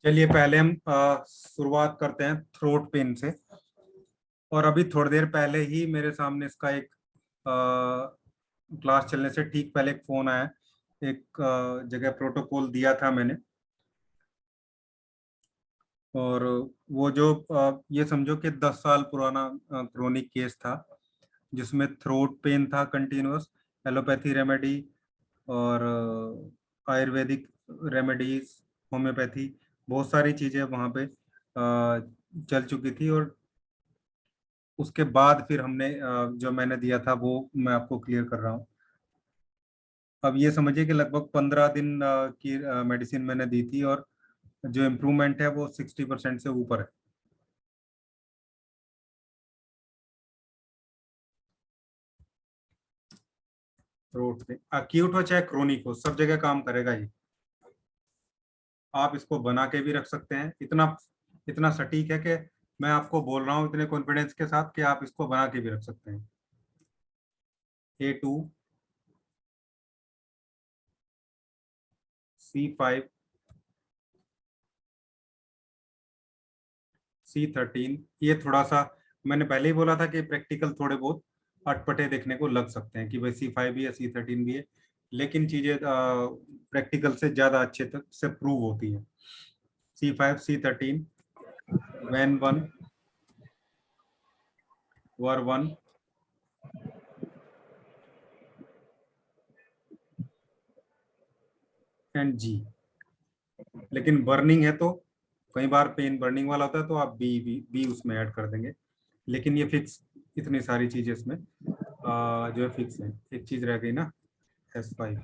चलिए पहले हम शुरुआत करते हैं थ्रोट पेन से। और अभी थोड़ी देर पहले ही मेरे सामने इसका एक क्लास चलने से ठीक पहले एक फोन आया। एक जगह प्रोटोकॉल दिया था मैंने, और वो जो ये समझो कि 10 साल पुराना क्रोनिक केस था, जिसमें थ्रोट पेन था कंटिन्यूअस, एलोपैथी रेमेडी और आयुर्वेदिक रेमेडीज, होम्योपैथी, बहुत सारी चीजें वहाँ पे चल चुकी थी। और उसके बाद फिर हमने जो मैंने दिया था वो मैं आपको क्लियर कर रहा हूँ। अब ये समझिए कि लगभग 15 दिन की मेडिसिन मैंने दी थी, और जो इम्प्रूवमेंट है वो 60% से ऊपर है। थ्रोट पे अक्यूट हो चाहे क्रोनिक हो, सब जगह काम करेगा ये। आप इसको बना के भी रख सकते हैं, इतना इतना सटीक है कि मैं आपको बोल रहा हूँ इतने कॉन्फिडेंस के साथ कि आप इसको बना के भी रख सकते हैं। A2, C5, C13। ये थोड़ा सा मैंने पहले ही बोला था कि प्रैक्टिकल थोड़े बहुत अटपटे देखने को लग सकते हैं कि भाई C5 भी है, C13 भी है, लेकिन चीजें प्रैक्टिकल से ज्यादा अच्छे तक से प्रूव होती है। C5, C13, WEN1, WER1 and G। लेकिन बर्निंग है तो कई बार पेन बर्निंग वाला होता है, तो आप बी उसमें ऐड कर देंगे। लेकिन ये फिक्स, इतनी सारी चीजें इसमें जो है फिक्स है। एक चीज रह गई ना, S5,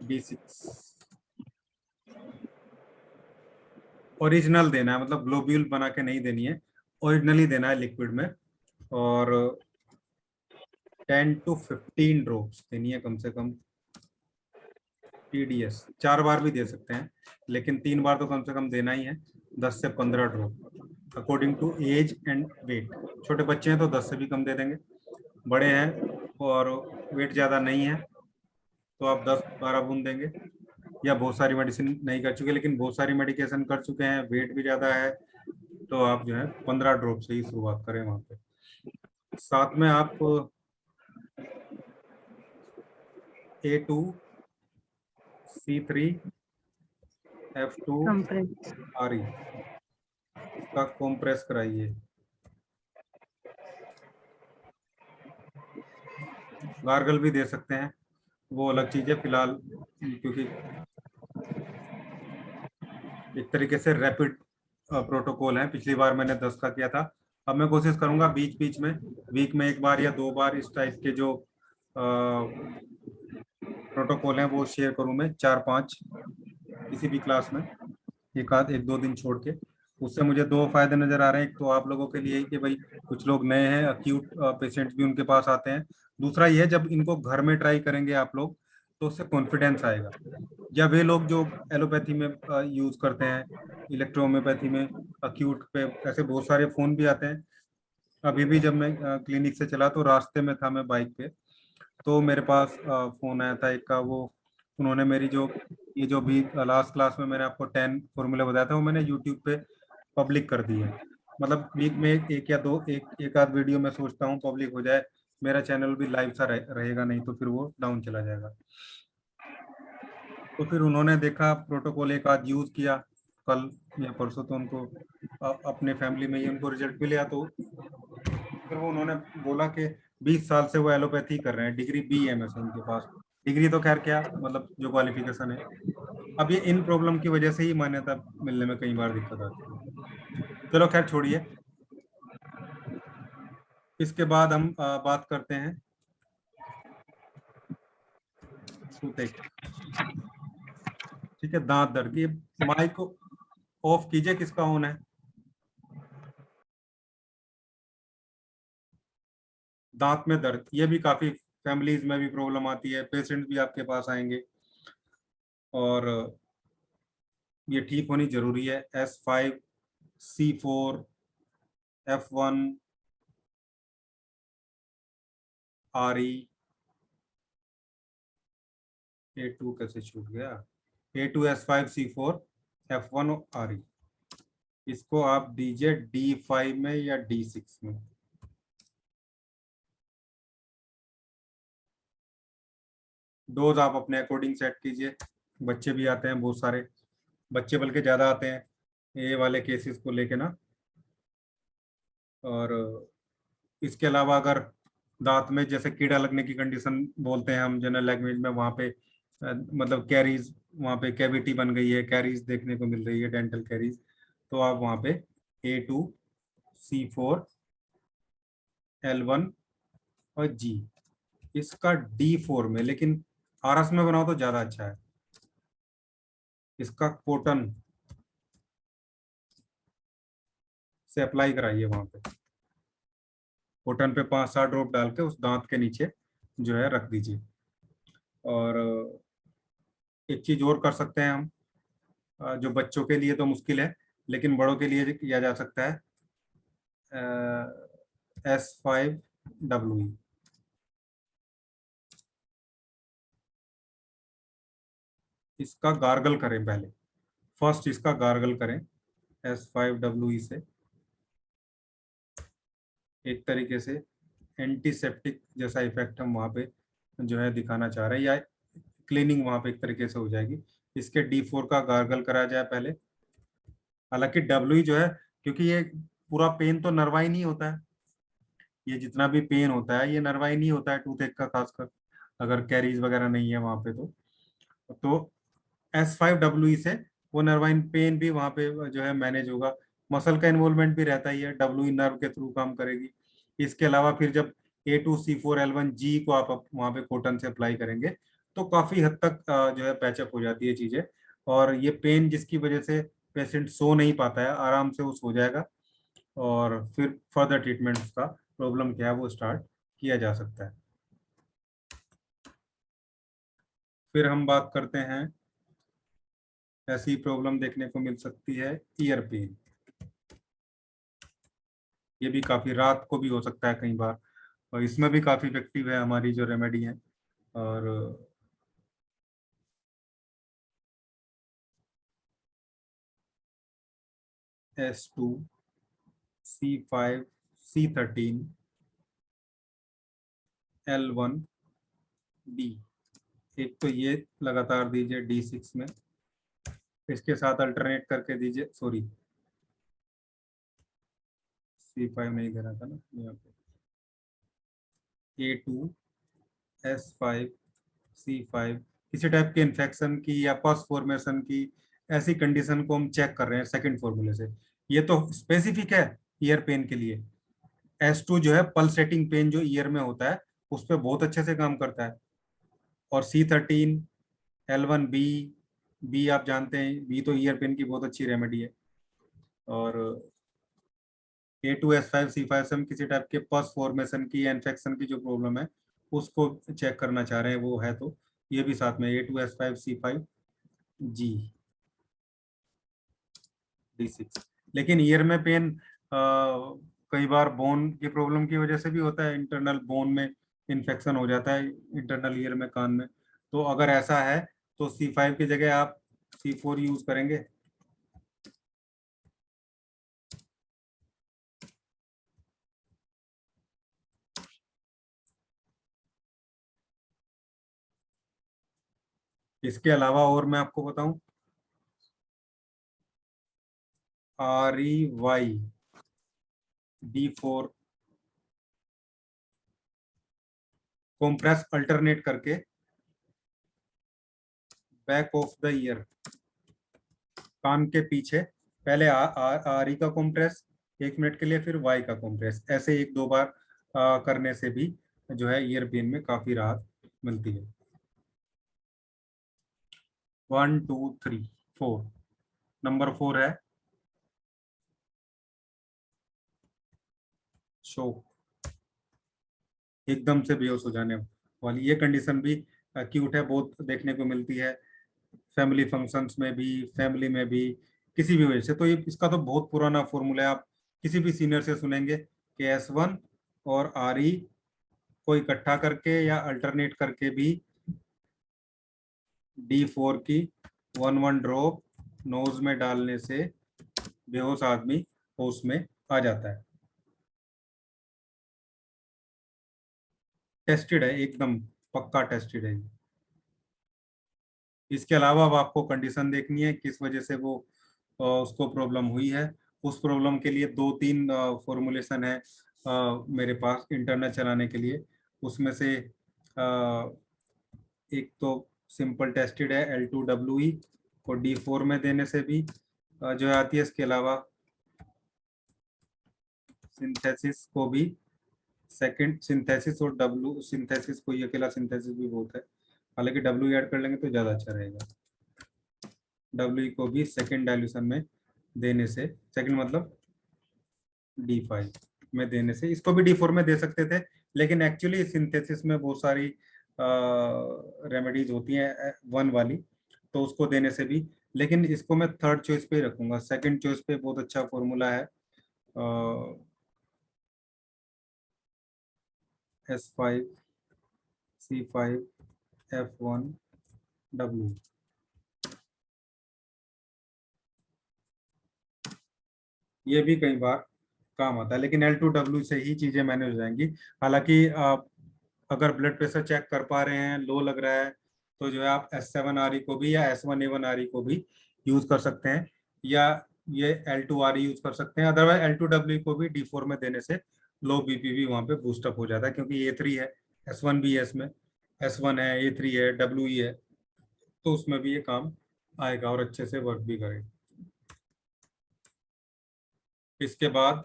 B6। ओरिजिनल देना है, मतलब ग्लोब्यूल बना के नहीं देनी है, ओरिजिनली देना है लिक्विड में। और 10 to 15 ड्रॉप्स देनी है कम से कम। TDS 4 बार भी दे सकते हैं, लेकिन 3 बार तो कम से कम देना ही है। 10 से 15 drop according to age and weight. छोटे बच्चे हैं तो 10 से भी कम दे देंगे, बड़े हैं और वेट ज़्यादा नहीं है तो आप 10-12 बूंद देंगे। या बहुत सारी मेडिसिन नहीं कर चुके, लेकिन बहुत सारी मेडिकेशन कर चुके हैं, वेट भी ज़्यादा है, तो आप जो है 15 ड्रॉप से ही शुरुआत करें वहाँ पे। साथ में आप A2, C3, F2, compress. RE इसका कॉम्प्रेस कराइए। गार्गल भी दे सकते हैं, वो अलग चीज़ है फिलहाल, क्योंकि एक तरीके से रैपिड प्रोटोकॉल है। पिछली बार मैंने 10 का किया था, अब मैं कोशिश करूंगा बीच बीच में, वीक में 1 बार या 2 बार इस टाइप के जो प्रोटोकॉल हैं वो शेयर करूं मैं, 4-5 किसी भी क्लास में, एक दो दिन छोड़ के। उससे मुझे दो फायदे नजर आ रहे हैं। एक तो आप लोगों के लिए कि भाई कुछ लोग नए हैं, अक्यूट पेशेंट्स भी उनके पास आते हैं। दूसरा ये है, जब इनको घर में ट्राई करेंगे आप लोग तो उससे कॉन्फिडेंस आएगा। या वे लोग जो एलोपैथी में यूज करते हैं, इलेक्ट्रोहोम्योपैथी में अक्यूट पे ऐसे बहुत सारे फोन भी आते हैं। अभी भी जब मैं क्लिनिक से चला तो रास्ते में था मैं बाइक पे, तो मेरे पास फोन आया था एक का। वो उन्होंने मेरी जो ये जो भी लास्ट क्लास में मैंने आपको 10 फॉर्मूले बताया था वो मैंने यूट्यूब पे पब्लिक कर दी है। मतलब वीक में एक या दो एक आध वीडियो मैं सोचता हूँ पब्लिक हो जाए। मेरा चैनल भी लाइव सा रहेगा, नहीं तो फिर वो डाउन चला जाएगा। तो फिर उन्होंने देखा प्रोटोकॉल, एक आध यूज किया कल या परसों, तो उनको अपने फैमिली में ही उनको रिजल्ट मिला। तो फिर वो उन्होंने बोला कि 20 साल से वो एलोपैथी कर रहे हैं, डिग्री BMS है उनके पास। डिग्री तो खैर क्या, मतलब जो क्वालिफिकेशन है। अब ये इन प्रॉब्लम की वजह से ही मान्यता मिलने में कई बार दिक्कत आती है। चलो खैर छोड़िए। इसके बाद हम बात करते हैं टूथेक। ठीक है, दांत दर्द की। माइक को ऑफ कीजिए, किसका ऑन है? दांत में दर्द, ये भी काफी फैमिलीज में भी प्रॉब्लम आती है, पेशेंट भी आपके पास आएंगे, और ये ठीक होनी जरूरी है। S5, C4, F1, RE। A2 कैसे छूट गया? A2S5C4F1RE, इसको आप दीजिए D5 में या D6 में। डोज आप अपने अकॉर्डिंग सेट कीजिए। बच्चे भी आते हैं बहुत सारे, बच्चे बल्कि ज़्यादा आते हैं ये वाले केसेस को लेके ना। और इसके अलावा अगर दांत में जैसे कीड़ा लगने की कंडीशन बोलते हैं हम जनरल लैंग्वेज में, वहाँ पे मतलब कैरीज, वहाँ पे कैविटी बन गई है, कैरीज देखने को मिल रही है, डेंटल कैरीज, तो आप वहाँ पे A2C4L1 और G, इसका D4 में, लेकिन आरस में बनाओ तो ज्यादा अच्छा है। इसका कॉटन से अप्लाई कराइए, वहां पे कॉटन पे 5-7 ड्रॉप डाल के उस दांत के नीचे जो है रख दीजिए। और एक चीज और कर सकते हैं हम, जो बच्चों के लिए तो मुश्किल है लेकिन बड़ों के लिए किया जा सकता है, S5WE, इसका गार्गल करें पहले। फर्स्ट इसका गार्गल करें S5WE से, एक तरीके से एंटीसेप्टिक जैसा इफेक्ट हम वहाँ पे जो है दिखाना चाह रहे हैं, या क्लीनिंग वहाँ पे एक तरीके से हो जाएगी। इसके D4 का गार्गल कराया जाए पहले। हालांकि डब्ल्यू जो है, क्योंकि ये पूरा पेन तो नरवाई नहीं होता है, ये जितना भी पेन होता है ये नरवाई नहीं होता है टूथ एक का, खासकर अगर कैरीज वगैरह नहीं है वहाँ पे। तो S5WE से वो नर्वाइन पेन भी वहाँ पे जो है मैनेज होगा। मसल का इन्वॉल्वमेंट भी रहता ही है, डब्ल्यू नर्व के थ्रू काम करेगी। इसके अलावा फिर जब A2C4L1G को आप वहाँ पे कॉटन से अप्लाई करेंगे तो काफी हद तक जो है पैचअप हो जाती है चीजें। और ये पेन जिसकी वजह से पेशेंट सो नहीं पाता है, आराम से वो सो जाएगा, और फिर फर्दर ट्रीटमेंट का प्रॉब्लम क्या है वो स्टार्ट किया जा सकता है। फिर हम बात करते हैं, ऐसी प्रॉब्लम देखने को मिल सकती है ईयर पेन। ये भी काफी रात को भी हो सकता है कई बार, और इसमें भी काफी इफेक्टिव है हमारी जो रेमेडी है। और S2C5C13L1D, एक तो ये लगातार दीजिए D6 में, इसके साथ अल्टरनेट करके दीजिए, सॉरी C5 नहीं दे रहा था ना यहाँ पे, A2S5C5, किसी टाइप के इन्फेक्शन की या पस फॉर्मेशन की ऐसी कंडीशन को हम चेक कर रहे हैं सेकंड फॉर्मूले से। ये तो स्पेसिफिक है ईयर पेन के लिए। S2 जो है पल्सेटिंग पेन जो ईयर में होता है उस पर बहुत अच्छे से काम करता है। और C13L1B, बी आप जानते हैं, बी तो ईयर पेन की बहुत अच्छी रेमेडी है। और A2S5C5 से हम किसी टाइप के पस फॉर्मेशन की या इन्फेक्शन की जो प्रॉब्लम है उसको चेक करना चाह रहे हैं, वो है तो ये भी साथ में A2S5C5G D6। लेकिन ईयर में पेन कई बार बोन की प्रॉब्लम की वजह से भी होता है, इंटरनल बोन में इन्फेक्शन हो जाता है इंटरनल ईयर में, कान में। तो अगर ऐसा है तो C5 की जगह आप C4 यूज करेंगे। इसके अलावा और मैं आपको बताऊं, REY D4 कॉम्प्रेस अल्टरनेट करके बैक ऑफ द ईयर, कान के पीछे, पहले आर ई का कॉम्प्रेस 1 मिनट के लिए, फिर वाई का कॉम्प्रेस, ऐसे 1-2 बार करने से भी जो है ईयर पेन में काफी राहत मिलती है। 1 2 3 4, नंबर 4 है शोक, एकदम से बेहोश हो जाने वाली। ये कंडीशन भी एक्यूट है, बहुत देखने को मिलती है फैमिली फंक्शंस में भी, फैमिली में भी, किसी भी वजह से। तो ये इसका तो बहुत पुराना फॉर्मूला है, आप किसी भी सीनियर से सुनेंगे कि S1 और RE को इकट्ठा करके या अल्टरनेट करके भी D4 की 1 ड्रॉप नोज में डालने से बेहोश आदमी होश में आ जाता है। टेस्टेड है, एकदम पक्का टेस्टेड है। इसके अलावा अब आपको कंडीशन देखनी है किस वजह से वो उसको प्रॉब्लम हुई है। उस प्रॉब्लम के लिए 2-3 फॉर्मुलेशन है मेरे पास इंटरनेट चलाने के लिए। उसमें से एक तो सिंपल टेस्टेड है L2WE को D4 में देने से भी जो आती है। इसके अलावा सिंथेसिस को भी सेकंड सिंथेसिस और डब्ल्यू सिंथेसिस को, ये अकेला सिंथेसिस भी बहुत है, हालांकि डब्ल्यू ऐड कर लेंगे तो ज़्यादा अच्छा रहेगा। डब्ल्यू को भी सेकंड डाइल्यूशन में देने से, सेकंड मतलब D5 में देने से, इसको भी D4 में दे सकते थे, लेकिन एक्चुअली सिंथेसिस में बहुत सारी रेमेडीज होती हैं 1 वाली, तो उसको देने से भी। लेकिन इसको मैं थर्ड चॉइस पे रखूंगा। सेकंड चॉइस पे बहुत अच्छा फॉर्मूला है S5C5F1W। ये भी कई बार काम आता है, लेकिन L2W से ही चीजें मैनेज हो जाएंगी। हालांकि अगर ब्लड प्रेशर चेक कर पा रहे हैं, लो लग रहा है, तो जो है आप S7RE को भी या S1A1RE को भी यूज कर सकते हैं, या ये L2RE यूज कर सकते हैं। अदरवाइज L2W को भी D4 में देने से लो बीपी भी वहां पे बूस्टअप हो जाता है, क्योंकि A3 है, S1 भी है इसमें, S1 है, A3 है, WE है, तो उसमें भी ये काम आएगा और अच्छे से वर्क भी करेगा। इसके बाद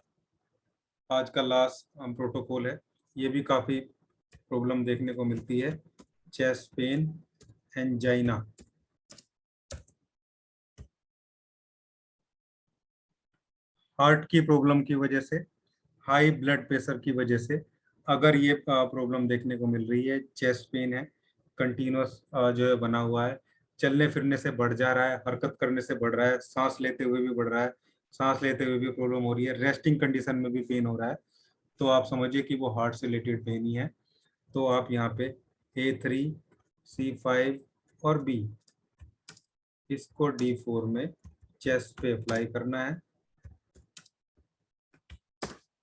आज का लास्ट प्रोटोकॉल है, ये भी काफी प्रॉब्लम देखने को मिलती है, चेस्ट पेन, एंजाइना। हार्ट की प्रॉब्लम की वजह से, हाई ब्लड प्रेशर की वजह से अगर ये प्रॉब्लम देखने को मिल रही है, चेस्ट पेन है, कंटिन्यूअस जो है बना हुआ है, चलने फिरने से बढ़ जा रहा है, हरकत करने से बढ़ रहा है, सांस लेते हुए भी बढ़ रहा है, सांस लेते हुए भी प्रॉब्लम हो रही है, रेस्टिंग कंडीशन में भी पेन हो रहा है, तो आप समझिए कि वो हार्ट से रिलेटेड पेन ही है। तो आप यहाँ पे A3, C5 और B, इसको D4 में चेस्ट पे अप्लाई करना है।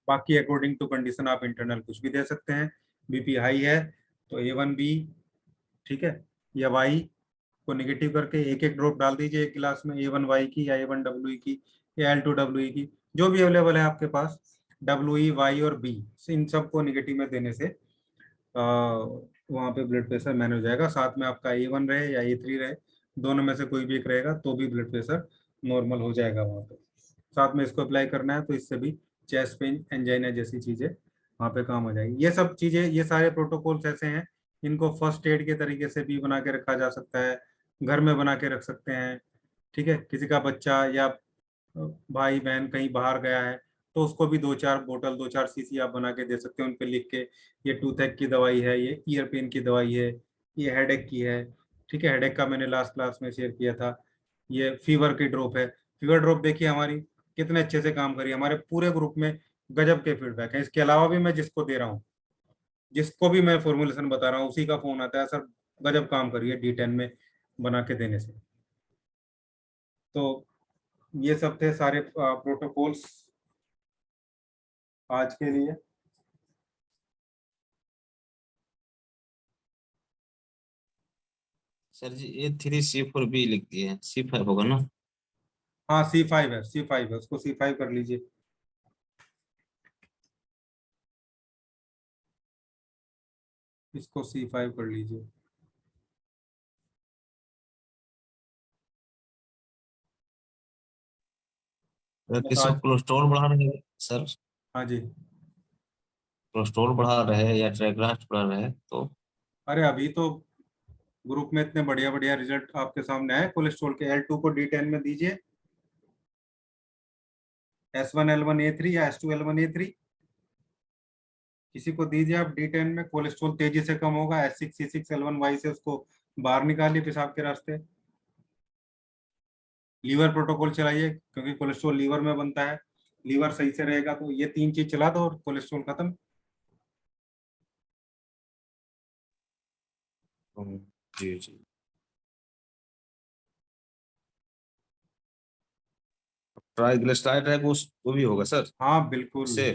बाकी अकॉर्डिंग टू कंडीशन आप इंटरनल कुछ भी दे सकते हैं। बीपी हाई है तो A1B, ठीक है, या वाई को निगेटिव करके एक एक ड्रॉप डाल दीजिए एक गिलास में, A1Y की या A1WE की या L2WE की, जो भी अवेलेबल है आपके पास, WE, Y और B, इन सबको निगेटिव में देने से वहाँ पे ब्लड प्रेशर मैनेज हो जाएगा। साथ में आपका A1 रहे या A3 रहे, दोनों में से कोई भी एक रहेगा तो भी ब्लड प्रेशर नॉर्मल हो जाएगा वहाँ पे। साथ में इसको अप्लाई करना है, तो इससे भी चेस्ट पेन, एंजाइना जैसी चीजें वहाँ पे काम हो जाएगी। ये सब चीजें, ये सारे प्रोटोकॉल्स ऐसे हैं, इनको फर्स्ट एड के तरीके से भी बना के रखा जा सकता है, घर में बना के रख सकते हैं। ठीक है, किसी का बच्चा या भाई बहन कहीं बाहर गया है, तो उसको भी 2-4 बोतल, 2-4 सीसी आप बना के दे सकते हैं, उन पे लिख के, ये टूथ की दवाई है, ये ईयर पेन की दवाई है, ये हेडेक की है। ठीक है, हेडेक का मैंने लास्ट क्लास में शेयर किया था। ये फीवर की ड्रॉप है, फीवर ड्रॉप देखिए हमारी कितने अच्छे से काम करी, हमारे पूरे ग्रुप में गजब के फीडबैक है। इसके अलावा भी मैं जिसको दे रहा हूँ, जिसको भी मैं फॉर्मुलेशन बता रहा हूँ, उसी का फोन आता है, सर गजब काम करिए D10 में बना के देने से। तो ये सब थे सारे प्रोटोकॉल्स आज के लिए। सर जी A3C4B लिख दिए, C5 होगा ना? हाँ C5 है, C5 है, उसको C5 कर लीजिए। इसको C5 कर लीजिए। अगर बस किसी को आज, कोलेस्ट्रॉल बढ़ा रहे हैं सर, हाँ जी। कोलेस्ट्रॉल बढ़ा रहे या ट्राइग्लिसराइड बढ़ा रहे तो? अरे अभी तो ग्रुप में इतने बढ़िया बढ़िया रिजल्ट आपके सामने आए कोलेस्ट्रॉल के। L2 को D10 में दीजिए, S1L1A3 या S2L1A3, किसी को दीजिए आप D10 में, कोलेस्ट्रॉल तेजी से कम होगा। S6C6L1Y से उसको बाहर निकालिए पेशाब के रास्ते। लीवर प्रोटोकॉल चलाइए, क्योंकि कोलेस्ट्रॉल लीवर में बनता है, लीवर सही से रहेगा तो ये 3 चीज चला दो और कोलेस्ट्रॉल खत्म। हम्म, जी जी। ट्राइग्लिसराइड है वो भी होगा सर हाँ बिल्कुल इससे।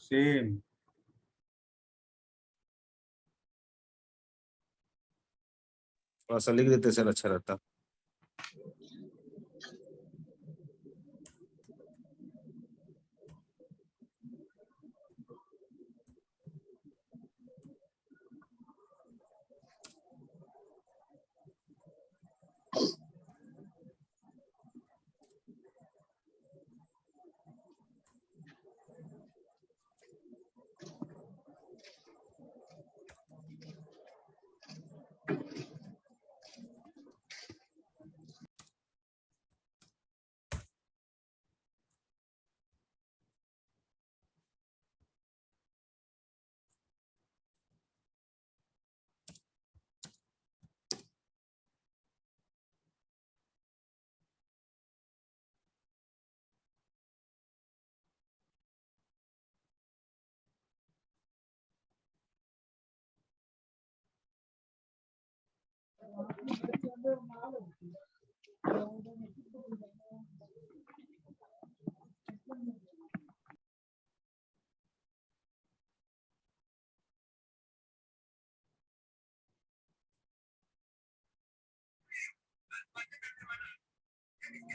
सेम। थोड़ा सा लिख देते सर अच्छा रहता।